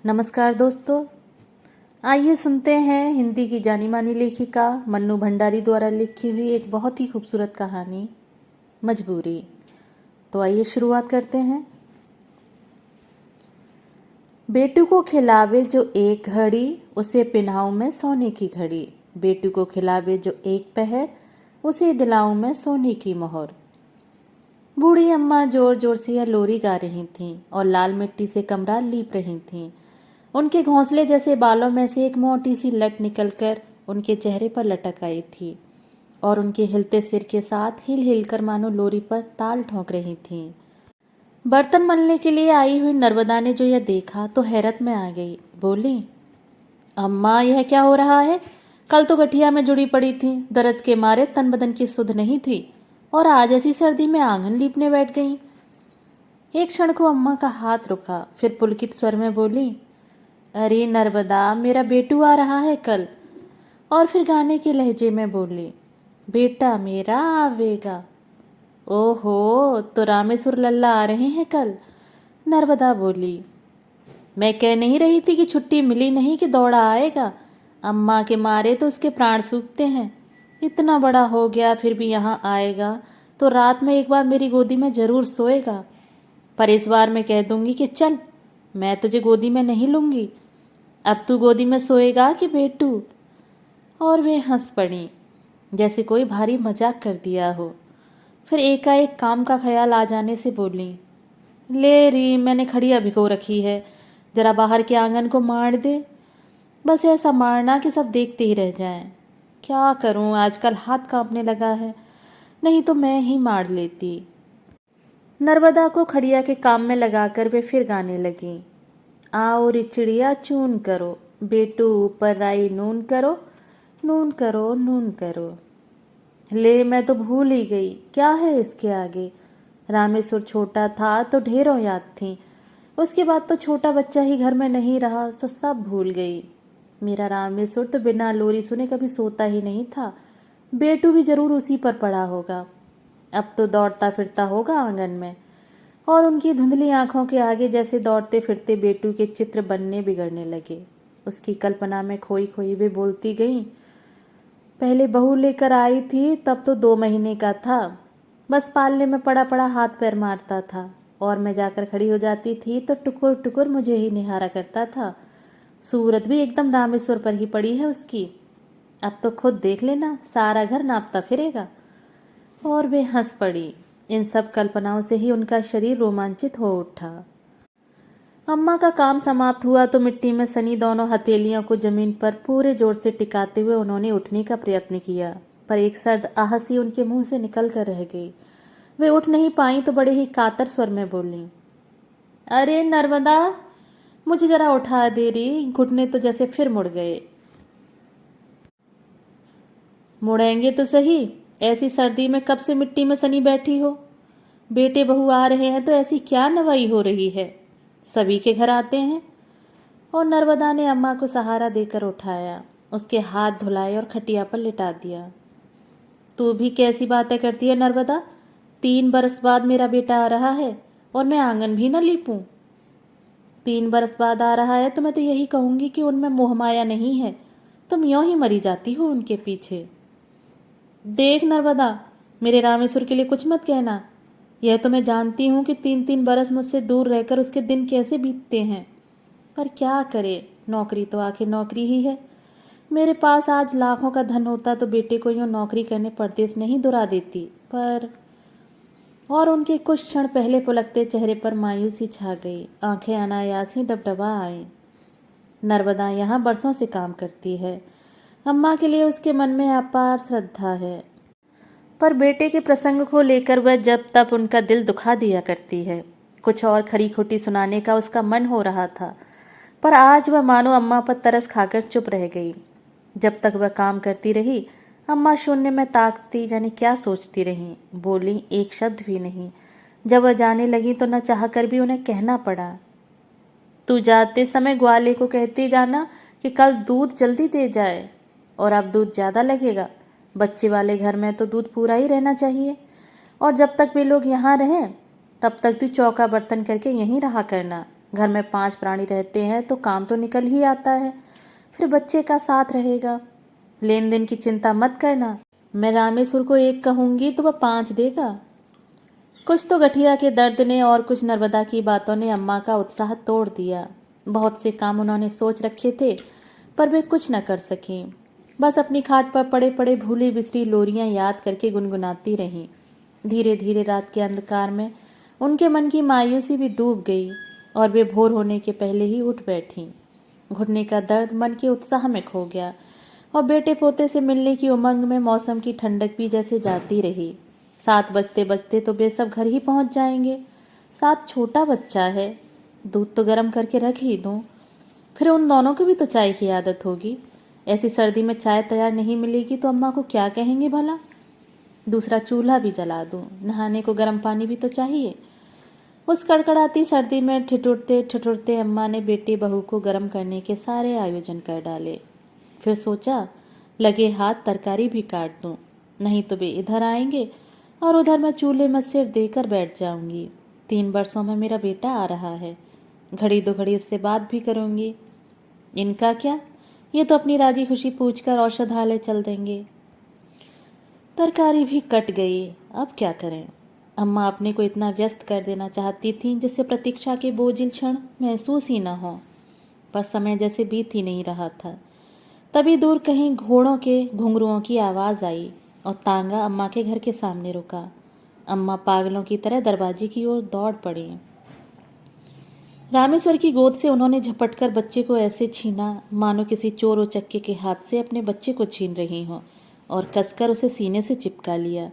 नमस्कार दोस्तों, आइए सुनते हैं हिंदी की जानी मानी लेखिका मन्नू भंडारी द्वारा लिखी हुई एक बहुत ही खूबसूरत कहानी मजबूरी। तो आइए शुरुआत करते हैं। बेटू को खिलावे जो एक घड़ी, उसे पिन्हाऊं मैं सोने की घड़ी। बेटू को खिलावे जो एक पहर, उसे दिलाऊं मैं सोने की मोहर। बूढ़ी अम्मा जोर जोर से यह लोरी गा रही थीं और लाल मिट्टी से कमरा लीप रही थीं। उनके घोंसले जैसे बालों में से एक मोटी सी लट निकलकर उनके चेहरे पर लटक आई थी और उनके हिलते सिर के साथ हिल हिल कर मानो लोरी पर ताल ठोंक रही थीं। बर्तन मलने के लिए आई हुई नर्मदा ने जो यह देखा तो हैरत में आ गई। बोली, अम्मा यह क्या हो रहा है? कल तो गठिया में जुड़ी पड़ी थी, दर्द के मारे तन बदन की सुध नहीं थी और आज ऐसी सर्दी में आंगन लीपने बैठ गई। एक क्षण को अम्मा का हाथ रुका, फिर पुलकित स्वर में बोली, अरे नर्मदा, मेरा बेटू आ रहा है कल। और फिर गाने के लहजे में बोली, बेटा मेरा आवेगा। ओहो, तो रामेश्वर लल्ला आ रहे हैं कल। नर्मदा बोली, मैं कह नहीं रही थी कि छुट्टी मिली नहीं कि दौड़ा आएगा। अम्मा के मारे तो उसके प्राण सूखते हैं। इतना बड़ा हो गया फिर भी यहाँ आएगा तो रात में एक बार मेरी गोदी में जरूर सोएगा। पर इस बार मैं कह दूंगी कि चल, मैं तुझे गोदी में नहीं लूंगी। अब तू गोदी में सोएगा कि बेटू? और वे हंस पड़ी जैसे कोई भारी मजाक कर दिया हो। फिर एकाएक काम का ख्याल आ जाने से बोली, ले री, मैंने खड़िया भिगो रखी है, जरा बाहर के आंगन को मार दे। बस ऐसा मारना कि सब देखते ही रह जाएं। क्या करूं, आजकल हाथ कांपने लगा है, नहीं तो मैं ही मार लेती। नर्मदा को खड़िया के काम में लगाकर वे फिर गाने लगी, आओ रे चिड़िया चून करो, बेटू ऊपर राई नून करो, नून करो नून करो। ले, मैं तो भूल ही गई, क्या है इसके आगे। रामेश्वर छोटा था तो ढेरों याद थी, उसके बाद तो छोटा बच्चा ही घर में नहीं रहा सो सब भूल गई। मेरा रामेश्वर तो बिना लोरी सुने कभी सोता ही नहीं था। बेटू भी जरूर उसी पर पड़ा होगा। अब तो दौड़ता फिरता होगा आंगन में और उनकी धुंधली आंखों के आगे जैसे दौड़ते फिरते बेटू के चित्र बनने बिगड़ने लगे। उसकी कल्पना में खोई खोई वे बोलती गईं, पहले बहू लेकर आई थी तब तो 2 महीने का था, बस पालने में पड़ा पड़ा हाथ पैर मारता था और मैं जाकर खड़ी हो जाती थी तो टुकुर टुकुर मुझे ही निहारा करता था। सूरत भी एकदम रामेश्वर पर ही पड़ी है उसकी। अब तो खुद देख लेना, सारा घर नापता फिरेगा। और वे हंस पड़ी। इन सब कल्पनाओं से ही उनका शरीर रोमांचित हो उठा। अम्मा का काम समाप्त हुआ तो मिट्टी में सनी दोनों हथेलियों को जमीन पर पूरे जोर से टिकाते हुए उन्होंने उठने का प्रयत्न किया, पर एक सर्द आहसी उनके मुंह से निकल कर रह गई। वे उठ नहीं पाई तो बड़े ही कातर स्वर में बोली, अरे नर्मदा, मुझे जरा उठा दे रही, घुटने तो जैसे फिर मुड़ गए। मुड़ेंगे तो सही, ऐसी सर्दी में कब से मिट्टी में सनी बैठी हो? बेटे बहू आ रहे हैं तो ऐसी क्या नवाई हो रही है, सभी के घर आते हैं। और नर्मदा ने अम्मा को सहारा देकर उठाया, उसके हाथ धुलाए और खटिया पर लिटा दिया। तू भी कैसी बातें करती है नर्मदा, 3 बरस बाद मेरा बेटा आ रहा है और मैं आंगन भी न लीपूं। 3 बरस बाद आ रहा है तो मैं तो यही कहूंगी कि उनमें मोहमाया नहीं है, तुम यों ही मरी जाती हो उनके पीछे। देख नर्मदा, मेरे रामेश्वर के लिए कुछ मत कहना। यह तो मैं जानती हूँ कि 3-3 बरस मुझसे दूर रहकर उसके दिन कैसे बीतते हैं, पर क्या करे, नौकरी तो आखिर नौकरी ही है। मेरे पास आज लाखों का धन होता तो बेटे को यूं नौकरी करने परदेश नहीं दुरा देती, पर। और उनके कुछ क्षण पहले पुलकते चेहरे पर मायूसी छा गई, आंखें अनायास ही डबडबा आईं। नर्मदा यहाँ बरसों से काम करती है, अम्मा के लिए उसके मन में अपार श्रद्धा है, पर बेटे के प्रसंग को लेकर वह जब तब उनका दिल दुखा दिया करती है। कुछ और खरी खोटी सुनाने का उसका मन हो रहा था, पर आज वह मानो अम्मा पर तरस खाकर चुप रह गई। जब तक वह काम करती रही, अम्मा शून्य में ताकती जाने क्या सोचती रहीं, बोली एक शब्द भी नहीं। जब वह जाने लगी तो न चाहकर भी उन्हें कहना पड़ा, तू जाते समय ग्वाले को कहते जाना कि कल दूध जल्दी दे जाए, और अब दूध ज्यादा लगेगा। बच्चे वाले घर में तो दूध पूरा ही रहना चाहिए, और जब तक वे लोग यहाँ रहें तब तक तू चौका बर्तन करके यहीं रहा करना। घर में 5 प्राणी रहते हैं तो काम तो निकल ही आता है, फिर बच्चे का साथ रहेगा। लेन देन की चिंता मत करना, मैं रामेश्वर को 1 कहूंगी तो वह 5 देगा। कुछ तो गठिया के दर्द ने और कुछ नर्मदा की बातों ने अम्मा का उत्साह तोड़ दिया। बहुत से काम उन्होंने सोच रखे थे पर वे कुछ न कर सकी। बस अपनी खाट पर पड़े पड़े भूली बिसरी लोरियां याद करके गुनगुनाती रहीं। धीरे धीरे रात के अंधकार में उनके मन की मायूसी भी डूब गई और वे भोर होने के पहले ही उठ बैठीं। घुटने का दर्द मन के उत्साह में खो गया और बेटे पोते से मिलने की उमंग में मौसम की ठंडक भी जैसे जाती रही। 7 बजते बजते तो वे सब घर ही पहुंच जाएंगे। साथ छोटा बच्चा है, दूध तो गर्म करके रख ही दूं। फिर उन दोनों को भी तो चाय की आदत होगी। ऐसी सर्दी में चाय तैयार नहीं मिलेगी तो अम्मा को क्या कहेंगे भला। दूसरा चूल्हा भी जला दूं, नहाने को गर्म पानी भी तो चाहिए। उस कड़कड़ाती सर्दी में ठिठुरते ठिठुरते अम्मा ने बेटी बहू को गर्म करने के सारे आयोजन कर डाले। फिर सोचा लगे हाथ तरकारी भी काट दूं, नहीं तो वे इधर आएंगे और उधर मैं चूल्हे में सिर देकर बैठ जाऊंगी। 3 वर्षों में मेरा बेटा आ रहा है, घड़ी दो घड़ी उससे बात भी करूंगी। इनका क्या, ये तो अपनी राजी खुशी पूछकर औषधालय चल देंगे। तरकारी भी कट गई, अब क्या करें। अम्मा अपने को इतना व्यस्त कर देना चाहती थीं जिससे प्रतीक्षा के बोझिल क्षण महसूस ही न हो, पर समय जैसे बीत ही नहीं रहा था। तभी दूर कहीं घोड़ों के घुंघरुओं की आवाज़ आई और तांगा अम्मा के घर के सामने रुका। अम्मा पागलों की तरह दरवाजे की ओर दौड़ पड़ी। रामेश्वर की गोद से उन्होंने झपटकर बच्चे को ऐसे छीना मानो किसी चोर उचक्के के हाथ से अपने बच्चे को छीन रही हो और कसकर उसे सीने से चिपका लिया।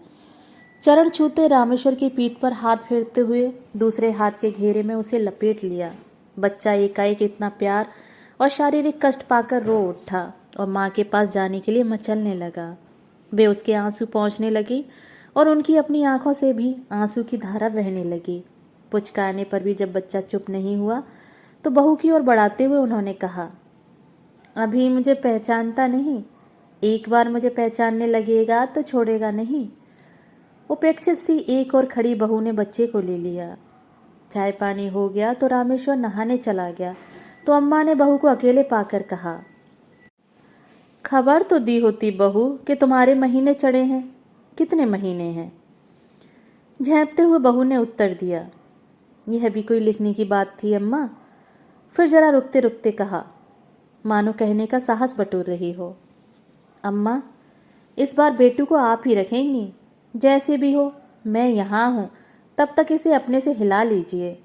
चरण छूते रामेश्वर की पीठ पर हाथ फेरते हुए दूसरे हाथ के घेरे में उसे लपेट लिया। बच्चा एकाएक इतना प्यार और शारीरिक कष्ट पाकर रो उठा और माँ के पास जाने के लिए मचलने लगा। वे उसके आंसू पहुँचने लगी और उनकी अपनी आंखों से भी आंसू की धारा बहने लगी। पुचकारने पर भी जब बच्चा चुप नहीं हुआ तो बहू की ओर बढ़ाते हुए उन्होंने कहा, अभी मुझे पहचानता नहीं, एक बार मुझे पहचानने लगेगा तो छोड़ेगा नहीं। उपेक्षित सी एक और खड़ी बहू ने बच्चे को ले लिया। चाय पानी हो गया तो रामेश्वर नहाने चला गया तो अम्मा ने बहू को अकेले पाकर कहा, खबर तो दी होती बहू कि तुम्हारे महीने चढ़े हैं। कितने महीने हैं? झेंपते हुए बहू ने उत्तर दिया, यह भी कोई लिखने की बात थी अम्मा। फिर जरा रुकते रुकते कहा, मानो कहने का साहस बटोर रही हो। अम्मा, इस बार बेटू को आप ही रखेंगी, जैसे भी हो मैं यहाँ हूँ, तब तक इसे अपने से हिला लीजिए।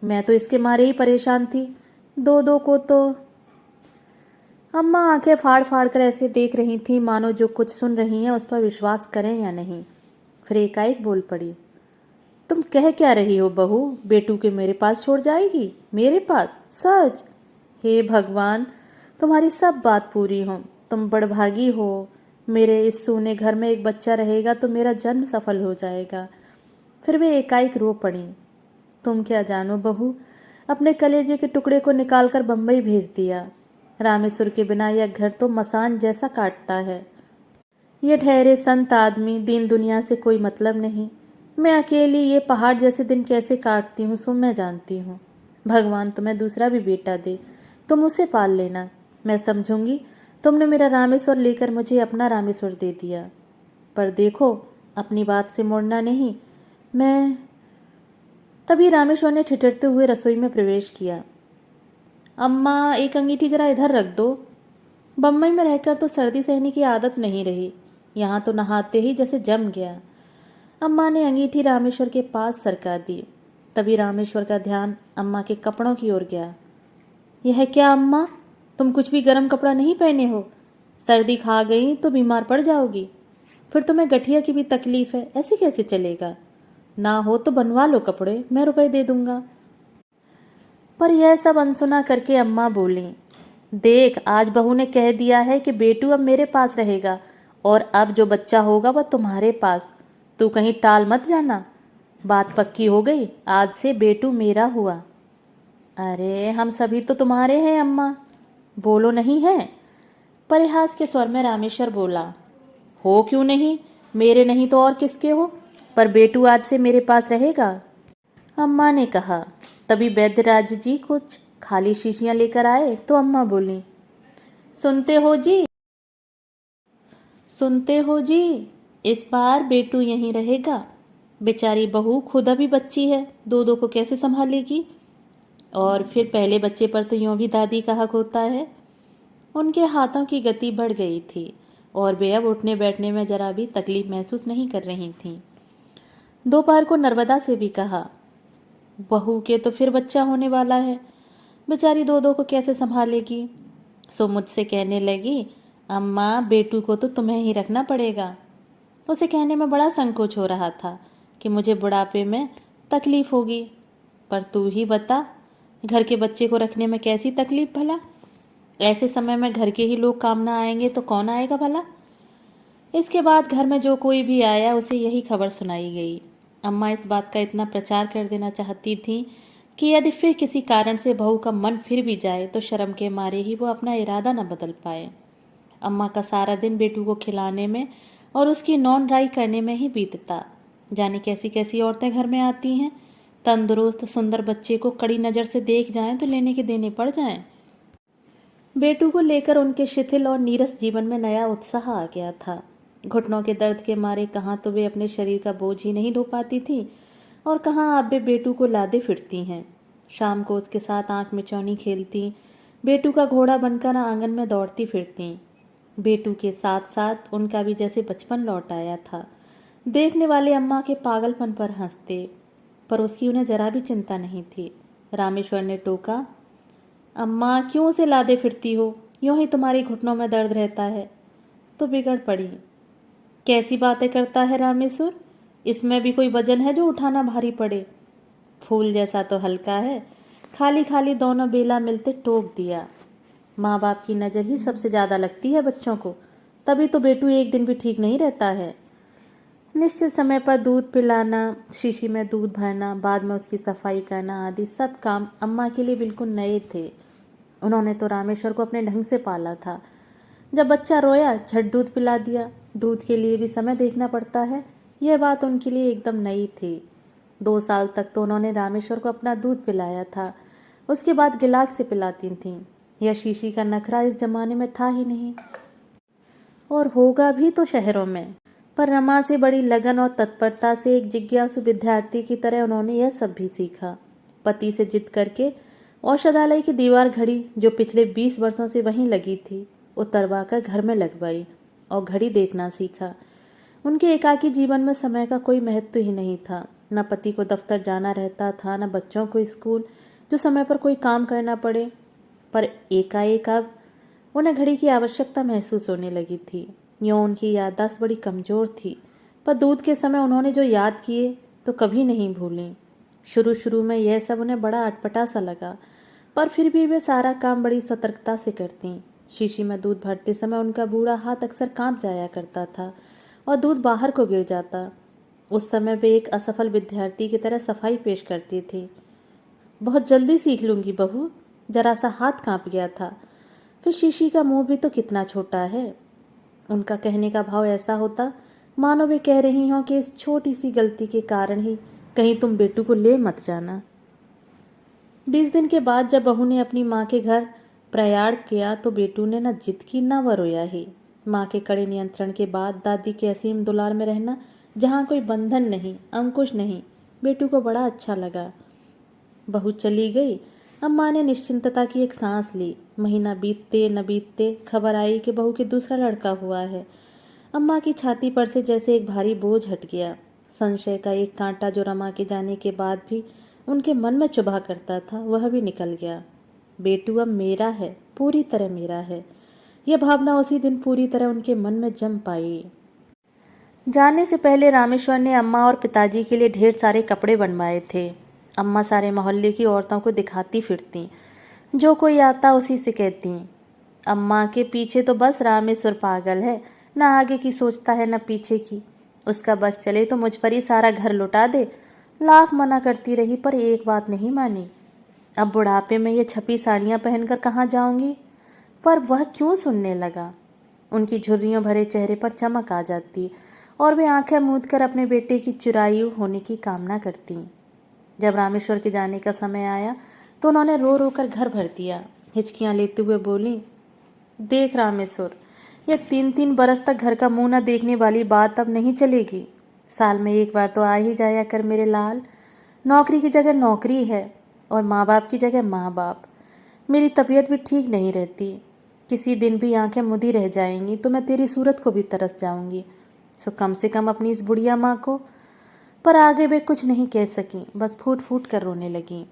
मैं तो इसके मारे ही परेशान थी, दो को तो। अम्मा आंखें फाड़ फाड़ कर ऐसे देख रही थी मानो जो कुछ सुन रही हैं उस पर विश्वास करें या नहीं। फिर एकाएक बोल पड़ी, तुम कह क्या रही हो बहू, बेटू के मेरे पास छोड़ जाएगी? मेरे पास? सच? हे भगवान, तुम्हारी सब बात पूरी हो, तुम बड़भागी हो। मेरे इस सूने घर में एक बच्चा रहेगा तो मेरा जन्म सफल हो जाएगा। फिर वे एकाएक रो पड़ी। तुम क्या जानो बहू, अपने कलेजे के टुकड़े को निकालकर बम्बई भेज दिया। रामेश्वर के बिना यह घर तो मसान जैसा काटता है। ये ठहरे संत आदमी, दीन दुनिया से कोई मतलब नहीं। मैं अकेली ये पहाड़ जैसे दिन कैसे काटती हूँ सो मैं जानती हूँ। भगवान तुम्हें दूसरा भी बेटा दे, तुम उसे पाल लेना। मैं समझूंगी तुमने मेरा रामेश्वर लेकर मुझे अपना रामेश्वर दे दिया। पर देखो, अपनी बात से मुड़ना नहीं। मैं तभी रामेश्वर ने ठिठुरते हुए रसोई में प्रवेश किया। अम्मा, एक अंगीठी जरा इधर रख दो। बम्बई में रहकर तो सर्दी सहने की आदत नहीं रही, यहाँ तो नहाते ही जैसे जम गया। अम्मा ने अंगीठी रामेश्वर के पास सरका दी। तभी रामेश्वर का ध्यान अम्मा के कपड़ों की ओर गया। यह क्या अम्मा, तुम कुछ भी गर्म कपड़ा नहीं पहने हो? सर्दी खा गई तो बीमार पड़ जाओगी। फिर तुम्हें गठिया की भी तकलीफ है, ऐसे कैसे चलेगा? ना हो तो बनवा लो कपड़े, मैं रुपए दे दूंगा। पर यह सब अनसुना करके अम्मा बोली, देख, आज बहू ने कह दिया है कि बेटू अब मेरे पास रहेगा और अब जो बच्चा होगा वह तुम्हारे पास। तू कहीं टाल मत जाना। बात पक्की हो गई, आज से बेटू मेरा हुआ। अरे हम सभी तो तुम्हारे हैं अम्मा, बोलो नहीं है? परिहास के स्वर में रामेश्वर बोला, हो क्यों नहीं, मेरे नहीं तो और किसके हो, पर बेटू आज से मेरे पास रहेगा। अम्मा ने कहा, तभी वैद्यराज जी कुछ खाली शीशियां लेकर आए तो अम्मा बोली, सुनते हो जी, सुनते हो जी, इस बार बेटू यहीं रहेगा। बेचारी बहू खुद अभी बच्ची है, दो दो को कैसे संभालेगी। और फिर पहले बच्चे पर तो यूं भी दादी का हक होता है। उनके हाथों की गति बढ़ गई थी और वे अब उठने बैठने में जरा भी तकलीफ महसूस नहीं कर रही थीं। दोपहर को नर्मदा से भी कहा, बहू के तो फिर बच्चा होने वाला है, बेचारी दो दो को कैसे संभालेगी। सो मुझसे कहने लगी, अम्मा बेटू को तो तुम्हें ही रखना पड़ेगा। उसे कहने में बड़ा संकोच हो रहा था कि मुझे बुढ़ापे में तकलीफ होगी, पर तू ही बता, घर के बच्चे को रखने में कैसी तकलीफ भला। ऐसे समय में घर के ही लोग काम ना आएंगे तो कौन आएगा भला। इसके बाद घर में जो कोई भी आया उसे यही खबर सुनाई गई। अम्मा इस बात का इतना प्रचार कर देना चाहती थी कि यदि फिर किसी कारण से बहू का मन फिर भी जाए तो शर्म के मारे ही वो अपना इरादा न बदल पाए। अम्मा का सारा दिन बेटू को खिलाने में और उसकी नॉन राई करने में ही बीतता। जाने कैसी कैसी औरतें घर में आती हैं, तंदुरुस्त सुंदर बच्चे को कड़ी नज़र से देख जाएं तो लेने के देने पड़ जाएं। बेटू को लेकर उनके शिथिल और नीरस जीवन में नया उत्साह आ गया था। घुटनों के दर्द के मारे कहाँ तो वे अपने शरीर का बोझ ही नहीं ढो पाती थी और कहाँ अब वे बेटू को लादे फिरती हैं। शाम को उसके साथ आंख मिचौनी खेलती, बेटू का घोड़ा बनकर आंगन में दौड़ती फिरती। बेटू के साथ साथ उनका भी जैसे बचपन लौट आया था। देखने वाले अम्मा के पागलपन पर हंसते, पर उसकी उन्हें जरा भी चिंता नहीं थी। रामेश्वर ने टोका, अम्मा क्यों उसे लादे फिरती हो, यूं ही तुम्हारी घुटनों में दर्द रहता है। तो बिगड़ पड़ी। कैसी बातें करता है रामेश्वर, इसमें भी कोई वजन है जो उठाना भारी पड़े। फूल जैसा तो हल्का है, खाली खाली दोनों बेला मिलते टोक दिया। माँ बाप की नज़र ही सबसे ज़्यादा लगती है बच्चों को, तभी तो बेटू एक दिन भी ठीक नहीं रहता है। निश्चित समय पर दूध पिलाना, शीशी में दूध भरना, बाद में उसकी सफाई करना आदि सब काम अम्मा के लिए बिल्कुल नए थे। उन्होंने तो रामेश्वर को अपने ढंग से पाला था। जब बच्चा रोया झट दूध पिला दिया। दूध के लिए भी समय देखना पड़ता है, यह बात उनके लिए एकदम नई थी। 2 साल तक तो उन्होंने रामेश्वर को अपना दूध पिलाया था, उसके बाद गिलास से पिलाती थीं। यह शीशी का नखरा इस जमाने में था ही नहीं, और होगा भी तो शहरों में। पर रमा से बड़ी लगन और तत्परता से एक जिज्ञासु विद्यार्थी की तरह उन्होंने यह सब भी सीखा। पति से जिद करके औषधालय की दीवार घड़ी जो पिछले 20 वर्षों से वहीं लगी थी उतरवा कर घर में लगवाई और घड़ी देखना सीखा। उनके एकाकी जीवन में समय का कोई महत्व ही नहीं था। न पति को दफ्तर जाना रहता था, न बच्चों को स्कूल जो समय पर कोई काम करना पड़े। पर एकाएक अब उन्हें घड़ी की आवश्यकता महसूस होने लगी थी। यूँ उनकी याददाश्त बड़ी कमज़ोर थी, पर दूध के समय उन्होंने जो याद किए तो कभी नहीं भूलें। शुरू शुरू में यह सब उन्हें बड़ा अटपटा सा लगा, पर फिर भी वे सारा काम बड़ी सतर्कता से करती। शीशी में दूध भरते समय उनका बूढ़ा हाथ अक्सर कांप जाया करता था और दूध बाहर को गिर जाता। उस समय वे एक असफल विद्यार्थी की तरह सफाई पेश करती थी। बहुत जल्दी सीख लूंगी बहू, जरा सा हाथ कांप गया था। फिर शीशी का मुंह भी तो कितना छोटा है। उनका कहने का भाव ऐसा होता मानो वे कह रही हों कि इस छोटी सी गलती के कारण ही कहीं तुम बेटू को ले मत जाना। 20 दिन के बाद जब बहू ने अपनी माँ के घर प्रयाण किया तो बेटू ने न जिद की न वो रोया ही। माँ के कड़े नियंत्रण के बाद दादी के असीम दुलार में रहना, जहाँ कोई बंधन नहीं, अंकुश नहीं, बेटू को बड़ा अच्छा लगा। बहू चली गई। अम्मा ने निश्चिंतता की एक सांस ली। महीना बीतते न बीतते खबर आई कि बहू के दूसरा लड़का हुआ है। अम्मा की छाती पर से जैसे एक भारी बोझ हट गया। संशय का एक कांटा जो रमा के जाने के बाद भी उनके मन में चुभा करता था, वह भी निकल गया। बेटू अब मेरा है, पूरी तरह मेरा है। यह भावना उसी दिन पूरी तरह उनके मन में जम पाई। जाने से पहले रामेश्वर ने अम्मा और पिताजी के लिए ढेर सारे कपड़े बनवाए थे। अम्मा सारे मोहल्ले की औरतों को दिखाती फिरती, जो कोई आता उसी से कहती, अम्मा के पीछे तो बस रामेश्वर पागल है, न आगे की सोचता है न पीछे की। उसका बस चले तो मुझ पर ही सारा घर लुटा दे। लाख मना करती रही पर एक बात नहीं मानी। अब बुढ़ापे में ये छपी साड़ियाँ पहनकर कहाँ जाऊंगी। पर वह क्यों सुनने लगा। उनकी झुर्रियों भरे चेहरे पर चमक आ जाती और वे आंखें मूंद कर अपने बेटे की चिरायु होने की कामना करती। जब रामेश्वर के जाने का समय आया तो उन्होंने रो रो कर घर भर दिया। हिचकियाँ लेते हुए बोली, देख रामेश्वर, यह 3-3 बरस तक घर का मुंह न देखने वाली बात अब नहीं चलेगी। साल में एक बार तो आ ही जाया कर मेरे लाल। नौकरी की जगह नौकरी है और माँ बाप की जगह माँ बाप। मेरी तबीयत भी ठीक नहीं रहती, किसी दिन भी आंखें मुदी रह जाएंगी तो मैं तेरी सूरत को भी तरस जाऊंगी। सो कम से कम अपनी इस बुढ़िया माँ को। पर आगे वे कुछ नहीं कह सकी, बस फूट फूट कर रोने लगी।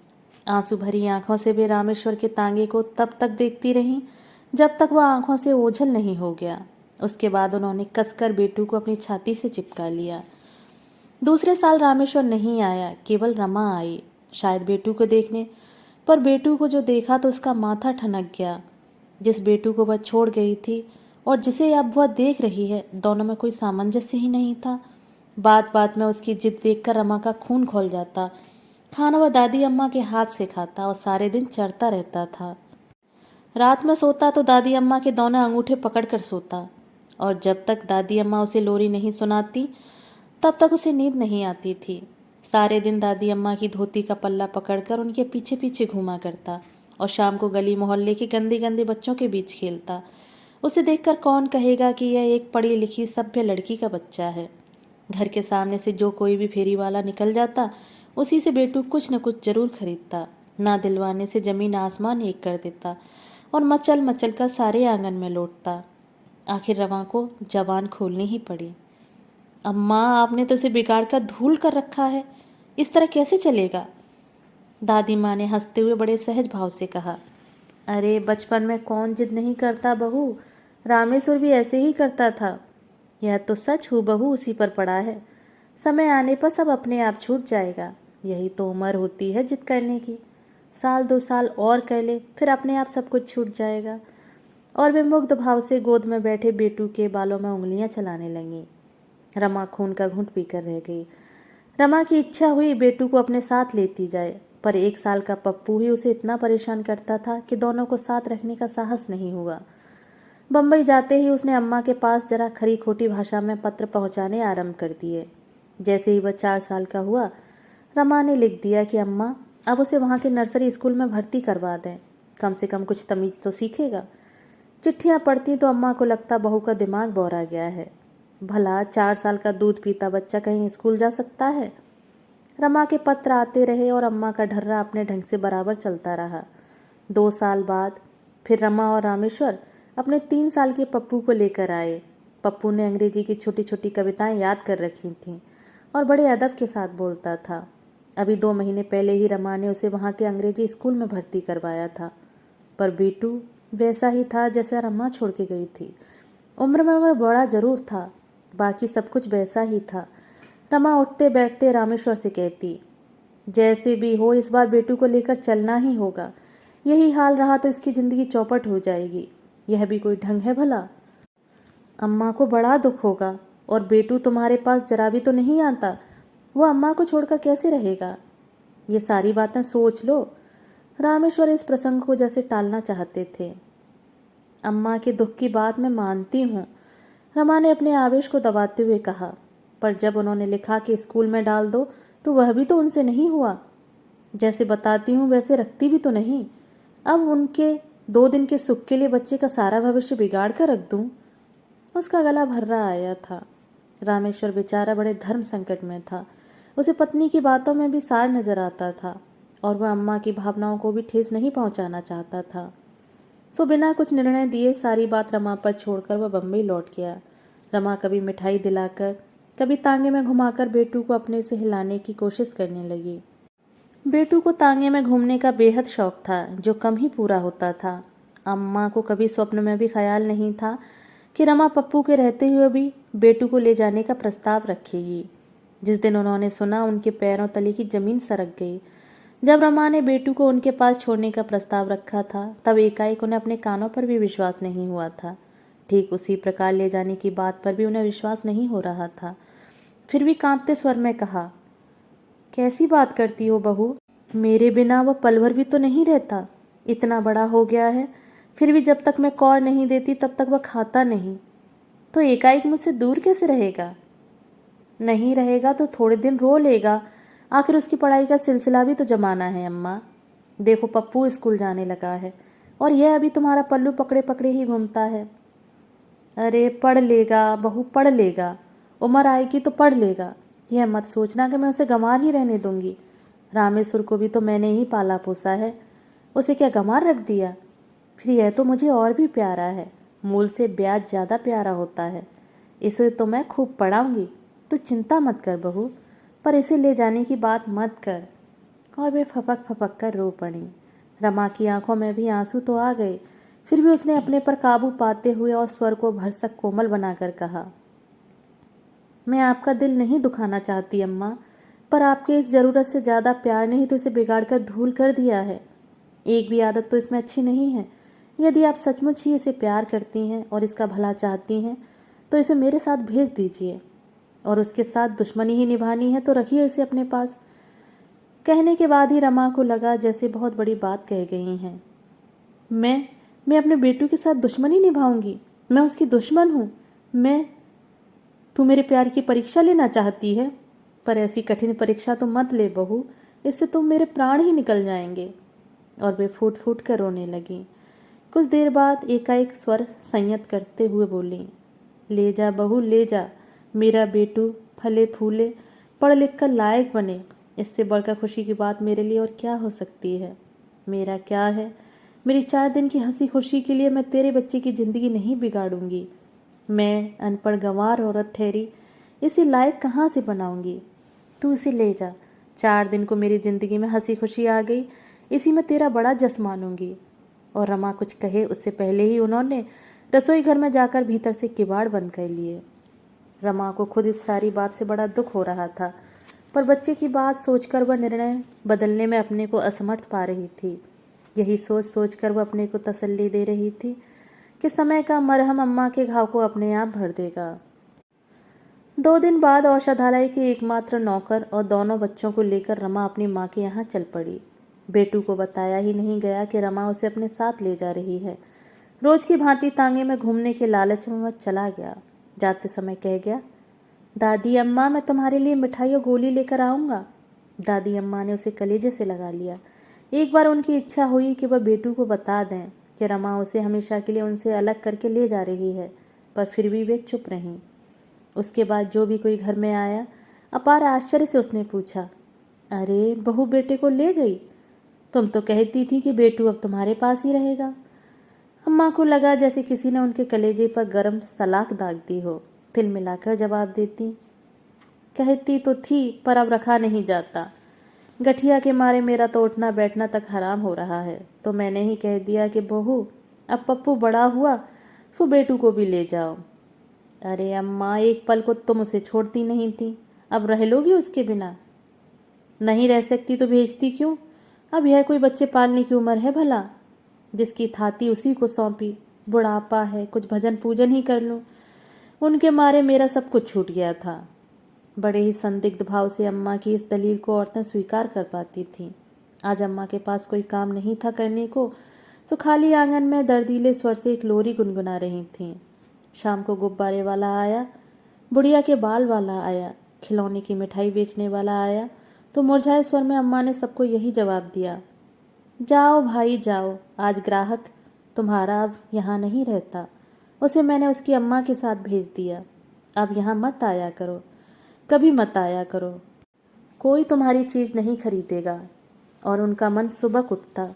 आंसू भरी आंखों से वे रामेश्वर के तांगे को तब तक देखती रहीं जब तक वह आंखों से ओझल नहीं हो गया। उसके बाद उन्होंने कसकर बेटू को अपनी छाती से चिपका लिया। दूसरे साल रामेश्वर नहीं आया, केवल रमा आई, शायद बेटू को देखने। पर बेटू को जो देखा तो उसका माथा ठनक गया। जिस बेटू को वह छोड़ गई थी और जिसे अब वह देख रही है, दोनों में कोई सामंजस्य ही नहीं था। बात बात में उसकी जिद देखकर रमा का खून खौल जाता। खाना वह दादी अम्मा के हाथ से खाता और सारे दिन चरता रहता था। रात में सोता तो दादी अम्मा के दोनों अंगूठे पकड़कर सोता, और जब तक दादी अम्मा उसे लोरी नहीं सुनाती तब तक उसे नींद नहीं आती थी। सारे दिन दादी अम्मा की धोती का पल्ला पकड़कर उनके पीछे पीछे घूमा करता और शाम को गली मोहल्ले के गंदे गंदे बच्चों के बीच खेलता। उसे देखकर कौन कहेगा कि यह एक पढ़ी लिखी सभ्य लड़की का बच्चा है। घर के सामने से जो कोई भी फेरी वाला निकल जाता, उसी से बेटू कुछ न कुछ जरूर खरीदता। ना दिलवाने से जमीन आसमान एक कर देता और मचल मचल कर सारे आंगन में लौटता। आखिर रवा को जबान खोलनी ही पड़ी। अम्मा, आपने तो इसे बिगाड़ कर धूल कर रखा है, इस तरह कैसे चलेगा? दादी माँ ने हंसते हुए बड़े सहज भाव से कहा, अरे बचपन में कौन जिद नहीं करता बहू, रामेश्वर भी ऐसे ही करता था। यह तो सच हूबहू उसी पर पड़ा है। समय आने पर सब अपने आप छूट जाएगा। यही तो उम्र होती है जिद करने की। 1-2 साल और कर ले, फिर अपने आप सब कुछ छूट जाएगा। और वे मुग्ध भाव से गोद में बैठे बेटू के बालों में उंगलियां चलाने लगी। रमा खून का घूंट पीकर रह गई। रमा की इच्छा हुई बेटू को अपने साथ लेती जाए, पर 1 साल का पप्पू ही उसे इतना परेशान करता था कि दोनों को साथ रखने का साहस नहीं हुआ। बम्बई जाते ही उसने अम्मा के पास जरा खरी खोटी भाषा में पत्र पहुंचाने आरंभ कर दिए। जैसे ही वह 4 साल का हुआ, रमा ने लिख दिया कि अम्मा अब उसे वहाँ के नर्सरी स्कूल में भर्ती करवा दें, कम से कम कुछ तमीज़ तो सीखेगा। चिट्ठियाँ पढ़ती तो अम्मा को लगता बहू का दिमाग बौरा गया है। भला 4 साल का दूध पीता बच्चा कहीं स्कूल जा सकता है? रमा के पत्र आते रहे और अम्मा का ढर्रा अपने ढंग से बराबर चलता रहा। 2 साल बाद फिर रमा और रामेश्वर अपने 3 साल के पप्पू को लेकर आए। पप्पू ने अंग्रेजी की छोटी छोटी कविताएं याद कर रखी थीं और बड़े अदब के साथ बोलता था। अभी 2 महीने पहले ही रमा ने उसे वहाँ के अंग्रेजी स्कूल में भर्ती करवाया था, पर बेटू वैसा ही था जैसा रमा छोड़ के गई थी। उम्र में वह बड़ा जरूर था, बाकी सब कुछ वैसा ही था। रमा उठते बैठते रामेश्वर से कहती, जैसे भी हो इस बार बेटू को लेकर चलना ही होगा। यही हाल रहा तो इसकी जिंदगी चौपट हो जाएगी। यह भी कोई ढंग है भला? अम्मा को बड़ा दुख होगा, और बेटू तुम्हारे पास जरा भी तो नहीं आता। वो अम्मा को छोड़कर कैसे रहेगा? ये सारी बातें सोच लो। रामेश्वर इस प्रसंग को जैसे टालना चाहते थे। अम्मा के दुख की बात मैं मानती हूँ, रमा ने अपने आवेश को दबाते हुए कहा, पर जब उन्होंने लिखा कि स्कूल में डाल दो तो वह भी तो उनसे नहीं हुआ। जैसे बताती हूँ वैसे रखती भी तो नहीं। अब उनके 2 दिन के सुख के लिए बच्चे का सारा भविष्य बिगाड़ कर रख दूं? उसका गला भर्रा आया था। रामेश्वर बेचारा बड़े धर्म संकट में था। उसे पत्नी की बातों में भी सार नजर आता था और वह अम्मा की भावनाओं को भी ठेस नहीं पहुंचाना चाहता था। सो बिना कुछ निर्णय दिए सारी बात रमा पर छोड़कर वह बम्बई लौट गया। रमा कभी मिठाई दिलाकर, कभी तांगे में घुमाकर बेटू को अपने से हिलाने की कोशिश करने लगी। बेटू को तांगे में घूमने का बेहद शौक था, जो कम ही पूरा होता था। अम्मा को कभी स्वप्न में भी ख्याल नहीं था कि रमा पप्पू के रहते हुए भी बेटू को ले जाने का प्रस्ताव रखेगी। जिस दिन उन्होंने सुना, उनके पैरों तले की जमीन सरक गई। जब रमा ने बेटू को उनके पास छोड़ने का प्रस्ताव रखा था, तब एकाएक उन्हें अपने कानों पर भी विश्वास नहीं हुआ था। ठीक उसी प्रकार ले जाने की बात पर भी उन्हें विश्वास नहीं हो रहा था। फिर भी कांपते स्वर में कहा, कैसी बात करती हो बहू? मेरे बिना वह पल भर भी तो नहीं रहता। इतना बड़ा हो गया है, फिर भी जब तक मैं कौर नहीं देती तब तक वह खाता नहीं, तो एकाएक मुझसे दूर कैसे रहेगा? नहीं रहेगा तो थोड़े दिन रो लेगा, आखिर उसकी पढ़ाई का सिलसिला भी तो जमाना है अम्मा। देखो पप्पू स्कूल जाने लगा है और यह अभी तुम्हारा पल्लू पकड़े पकड़े ही घूमता है। अरे पढ़ लेगा बहू, पढ़ लेगा, उम्र आएगी तो पढ़ लेगा। यह मत सोचना कि मैं उसे गंवार ही रहने दूंगी। रामेश्वर को भी तो मैंने ही पाला पोसा है, उसे क्या गंवार रख दिया? फिर यह तो मुझे और भी प्यारा है, मूल से ब्याज ज़्यादा प्यारा होता है। इसे तो मैं खूब पढ़ाऊंगी, तू चिंता मत कर बहू, पर इसे ले जाने की बात मत कर। और वे फपक फपक कर रो पड़ी। रमा की आंखों में भी आंसू तो आ गए, फिर भी उसने अपने पर काबू पाते हुए और स्वर को भरसक कोमल बनाकर कहा, मैं आपका दिल नहीं दुखाना चाहती अम्मा, पर आपके इस ज़रूरत से ज़्यादा प्यार ने ही तो इसे बिगाड़कर धूल कर दिया है। एक भी आदत तो इसमें अच्छी नहीं है। यदि आप सचमुच ही इसे प्यार करती हैं और इसका भला चाहती हैं तो इसे मेरे साथ भेज दीजिए, और उसके साथ दुश्मनी ही निभानी है तो रखिए इसे अपने पास। कहने के बाद ही रमा को लगा जैसे बहुत बड़ी बात कह गई हैं। मैं अपने बेटू के साथ दुश्मनी निभाऊंगी? मैं उसकी दुश्मन हूँ? तू मेरे प्यार की परीक्षा लेना चाहती है? पर ऐसी कठिन परीक्षा तो मत ले बहू, इससे तो मेरे प्राण ही निकल जाएंगे। और वे फूट फूट कर रोने लगी। कुछ देर बाद एकाएक स्वर संयत करते हुए बोली, ले जा बहू ले जा, मेरा बेटू फले फूले पढ़ लिख कर लायक बने, इससे बढ़कर खुशी की बात मेरे लिए और क्या हो सकती है। मेरा क्या है, मेरी 4 दिन की हंसी खुशी के लिए मैं तेरे बच्चे की जिंदगी नहीं बिगाड़ूंगी। मैं अनपढ़ गंवार औरत ठहरी, इसे लायक कहाँ से बनाऊंगी? तू इसे ले जा, 4 दिन को मेरी जिंदगी में हंसी खुशी आ गई, इसी में तेरा बड़ा जस मानूंगी। और रमा कुछ कहे उससे पहले ही उन्होंने रसोई घर में जाकर भीतर से किवाड़ बंद कर लिए। रमा को खुद इस सारी बात से बड़ा दुख हो रहा था, पर बच्चे की बात सोचकर वह निर्णय बदलने में अपने को असमर्थ पा रही थी। यही सोच सोचकर वह अपने को तसल्ली दे रही थी कि समय का मरहम अम्मा के घाव को अपने आप भर देगा। 2 दिन बाद औषधालय के एकमात्र नौकर और दोनों बच्चों को लेकर रमा अपनी माँ के यहाँ चल पड़ी। बेटू को बताया ही नहीं गया कि रमा उसे अपने साथ ले जा रही है। रोज की भांति तांगे में घूमने के लालच में वह चला गया। जाते समय कह गया, दादी अम्मा मैं तुम्हारे लिए मिठाई और गोली लेकर आऊँगा। दादी अम्मा ने उसे कलेजे से लगा लिया। एक बार उनकी इच्छा हुई कि वह बेटू को बता दें कि रमा उसे हमेशा के लिए उनसे अलग करके ले जा रही है, पर फिर भी वे चुप रहीं। उसके बाद जो भी कोई घर में आया, अपार आश्चर्य से उसने पूछा, अरे बहू बेटे को ले गई? तुम तो कहती थी कि बेटू अब तुम्हारे पास ही रहेगा। अम्मा को लगा जैसे किसी ने उनके कलेजे पर गर्म सलाख दाग दी हो। तिल मिलाकर जवाब देती, कहती तो थी पर अब रखा नहीं जाता। गठिया के मारे मेरा तो उठना बैठना तक हराम हो रहा है, तो मैंने ही कह दिया कि बहू अब पप्पू बड़ा हुआ सो बेटू को भी ले जाओ। अरे अम्मा एक पल को तुम उसे छोड़ती नहीं थी, अब रह लोगी उसके बिना? नहीं रह सकती तो भेजती क्यों? अब यह कोई बच्चे पालने की उम्र है भला? जिसकी थाती उसी को सौंपी। बुढ़ापा है, कुछ भजन पूजन ही कर लूं। उनके मारे मेरा सब कुछ छूट गया था। बड़े ही संदिग्ध भाव से अम्मा की इस दलील को औरतें स्वीकार कर पाती थीं। आज अम्मा के पास कोई काम नहीं था करने को, तो खाली आंगन में दर्दीले स्वर से एक लोरी गुनगुना रही थीं। शाम को गुब्बारे वाला आया, बुढ़िया के बाल वाला आया, खिलौने की मिठाई बेचने वाला आया, तो मुरझाए स्वर में अम्मा ने सबको यही जवाब दिया, जाओ भाई जाओ, आज ग्राहक तुम्हारा अब यहाँ नहीं रहता, उसे मैंने उसकी अम्मा के साथ भेज दिया। अब यहाँ मत आया करो, कभी मत आया करो, कोई तुम्हारी चीज़ नहीं खरीदेगा। और उनका मन सुबह उठता,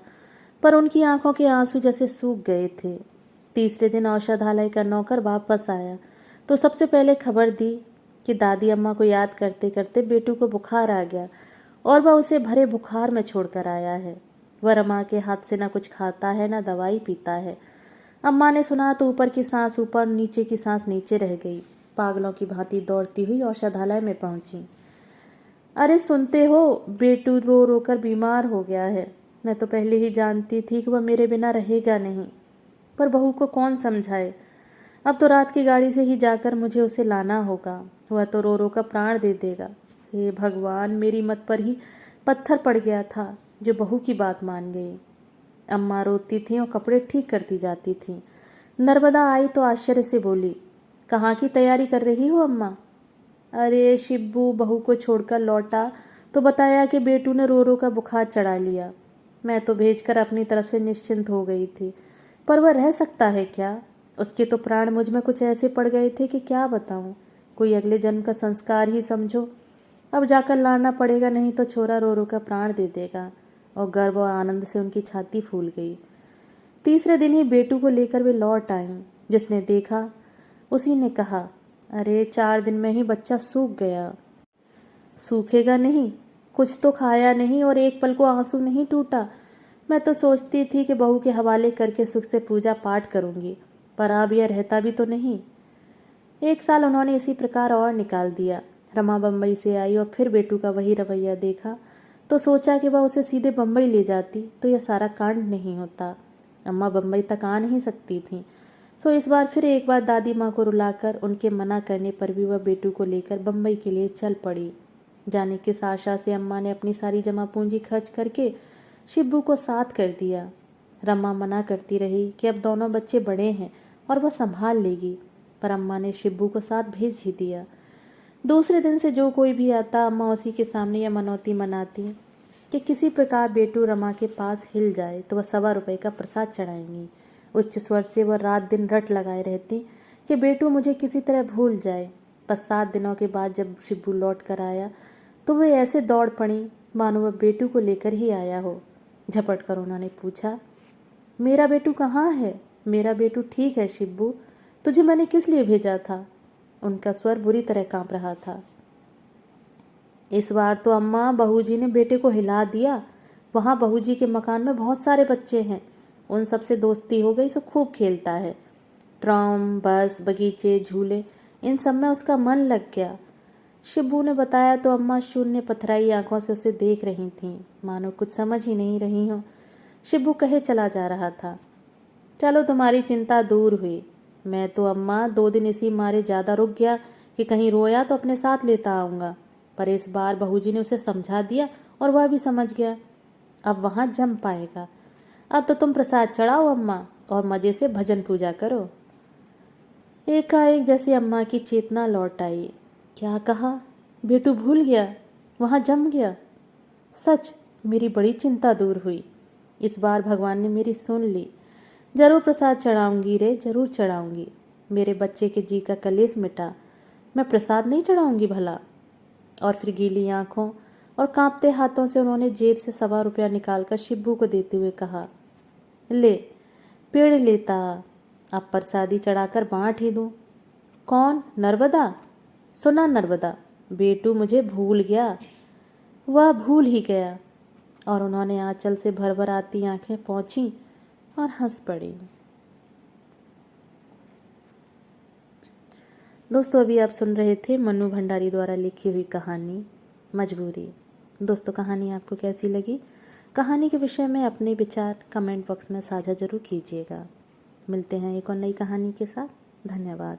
पर उनकी आंखों के आंसू जैसे सूख गए थे। तीसरे दिन औषधालय का नौकर वापस आया तो सबसे पहले खबर दी कि दादी अम्मा को याद करते करते बेटू को बुखार आ गया और वह उसे भरे बुखार में छोड़कर आया है। वह रमा के हाथ से ना कुछ खाता है ना दवाई पीता है। अम्मा ने सुना तो ऊपर की सांस ऊपर, नीचे की सांस नीचे रह गई। पागलों की भांति दौड़ती हुई औषधालय में पहुंची। अरे सुनते हो, बेटू रो रो कर बीमार हो गया है। मैं तो पहले ही जानती थी कि वह मेरे बिना रहेगा नहीं, पर बहू को कौन समझाए। अब तो रात की गाड़ी से ही जाकर मुझे उसे लाना होगा। वह तो रो रो कर प्राण दे देगा। हे भगवान, मेरी मत पर ही पत्थर पड़ गया था जो बहू की बात मान गई। अम्मा रोती थी और कपड़े ठीक करती जाती थी। नर्मदा आई तो आश्चर्य से बोली, कहाँ की तैयारी कर रही हो अम्मा? अरे शिब्बू बहू को छोड़कर लौटा, तो बताया कि बेटू ने रो रो का बुखार चढ़ा लिया। मैं तो भेजकर अपनी तरफ से निश्चिंत हो गई थी, पर वह रह सकता है क्या? उसके तो प्राण मुझ में कुछ ऐसे पड़ गए थे कि क्या बताऊं। कोई अगले जन्म का संस्कार ही समझो। अब जाकर लाना पड़ेगा, नहीं तो छोरा रो रो का प्राण दे देगा। और गर्व और आनंद से उनकी छाती फूल गई। तीसरे दिन ही बेटू को लेकर वे लौट आईं। जिसने देखा उसी ने कहा, अरे 4 दिन में ही बच्चा सूख गया। सूखेगा नहीं, कुछ तो खाया नहीं और एक पल को आंसू नहीं टूटा। मैं तो सोचती थी कि बहू के हवाले करके सुख से पूजा पाठ करूंगी, पर अब यह रहता भी तो नहीं। 1 साल उन्होंने इसी प्रकार और निकाल दिया। रमा बम्बई से आई और फिर बेटू का वही रवैया देखा तो सोचा कि वह उसे सीधे बम्बई ले जाती तो यह सारा कांड नहीं होता। अम्मा बम्बई तक आ नहीं सकती थीं, सो इस बार फिर एक बार दादी माँ को रुलाकर उनके मना करने पर भी वह बेटू को लेकर बम्बई के लिए चल पड़ी। जाने किस आशा से अम्मा ने अपनी सारी जमा पूंजी खर्च करके शिब्बू को साथ कर दिया। रमा मना करती रही कि अब दोनों बच्चे बड़े हैं और वह संभाल लेगी, पर अम्मा ने शिब्बू को साथ भेज ही दिया। दूसरे दिन से जो कोई भी आता अम्मा उसी के सामने यह मनौती मनाती कि किसी प्रकार बेटू रमा के पास हिल जाए तो वह 1.25 रुपये का प्रसाद चढ़ाएंगी। उच्च स्वर से वह रात दिन रट लगाए रहती कि बेटू मुझे किसी तरह भूल जाए। बस 7 दिनों के बाद जब शिब्बू लौट कर आया तो वे ऐसे दौड़ पड़ी मानो वह बेटू को लेकर ही आया हो। झपट कर उन्होंने पूछा, मेरा बेटू कहाँ है? मेरा बेटू ठीक है शिब्बू, तुझे मैंने किस लिए भेजा था? उनका स्वर बुरी तरह कांप रहा था। इस बार तो अम्मा बहूजी ने बेटे को हिला दिया। वहाँ बहूजी के मकान में बहुत सारे बच्चे हैं, उन सबसे दोस्ती हो गई, सो खूब खेलता है। ट्राम, बस, बगीचे, झूले, इन सब में उसका मन लग गया। शिब्बू ने बताया तो अम्मा शून्य पथराई आंखों से उसे देख रही थीं, मानो कुछ समझ ही नहीं रही हो। शिब्बू कहे चला जा रहा था, चलो तुम्हारी चिंता दूर हुई। मैं तो अम्मा 2 दिन इसी मारे ज़्यादा रुक गया कि कहीं रोया तो अपने साथ लेता आऊँगा, पर इस बार बहूजी ने उसे समझा दिया और वह भी समझ गया। अब वहाँ जम पाएगा। अब तो तुम प्रसाद चढ़ाओ अम्मा और मज़े से भजन पूजा करो। एकाएक जैसे अम्मा की चेतना लौट आई। क्या कहा? बेटू भूल गया, वहाँ जम गया। सच, मेरी बड़ी चिंता दूर हुई। इस बार भगवान ने मेरी सुन ली। जरूर प्रसाद चढ़ाऊंगी रे, जरूर चढ़ाऊंगी। मेरे बच्चे के जी का कलेश मिटा। मैं प्रसाद नहीं चढ़ाऊंगी भला? और फिर गीली आंखों और कांपते हाथों से उन्होंने जेब से 1.25 रुपया निकालकर शिब्बू को देते हुए कहा, ले, पेड़ लेता, अब प्रसादी चढ़ाकर बांट ही दूं। कौन? नर्मदा? सुना नर्मदा, बेटू मुझे भूल गया। वह भूल ही गया। और उन्होंने आंचल से भर भर आती आंखें पहुंची और हंस पड़ी। दोस्तों, अभी आप सुन रहे थे मन्नू भंडारी द्वारा लिखी हुई कहानी मजबूरी। दोस्तों, कहानी आपको कैसी लगी? कहानी के विषय में अपने विचार कमेंट बॉक्स में साझा जरूर कीजिएगा। मिलते हैं एक और नई कहानी के साथ। धन्यवाद।